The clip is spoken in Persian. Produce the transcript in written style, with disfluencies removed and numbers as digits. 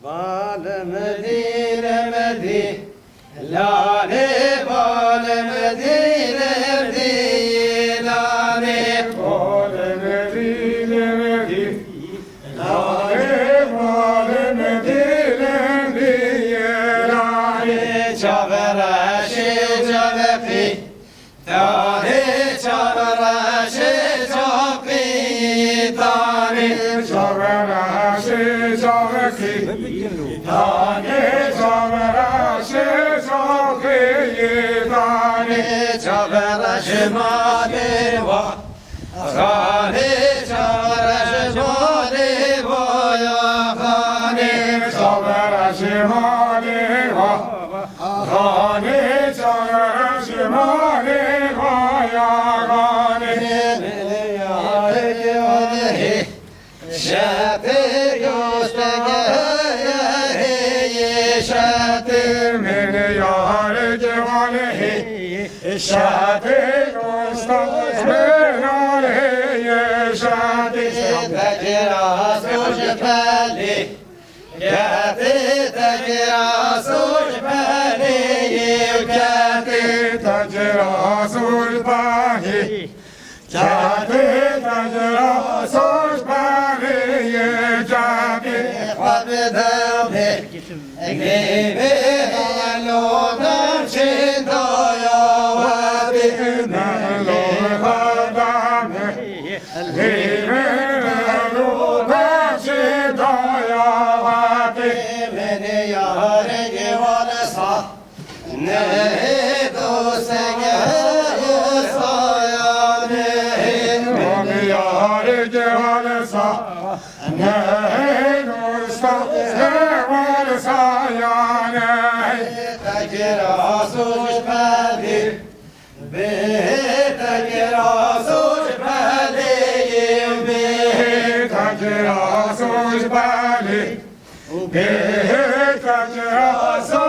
بالمدينة مدينة لاني بالمدينة مدينة لاني بالمدينة مدينة لاني بالمدينة مدينة لاني جبرشي جبقي ثاني جبرشي جبقي ثاني جبرشي جبقي ثاني جبرشي جبقي ثاني جبرش مالي خاني جبرش مالي يا خاني جبرش مالي خاني جبرش مالي يا خاني شاتر شاتر من يار جواله شاتر مستقبل شاتر تجرى سوش بالي كاتي تجرى سوش بالي كاتي تجرى سلطانه جاتي تجرى سلطانه جاتي خبدامي اقليبي هلو نمشي يا وابي نهلو خدامه ليمنو نشيد يا وابي من يارج ونصا نهدو سجه صيانه من يارج ونسا نهنو ونسا يانه تجرى سوش بالي تجرى سوش بالي تجرى سوش بالي تجرى سوش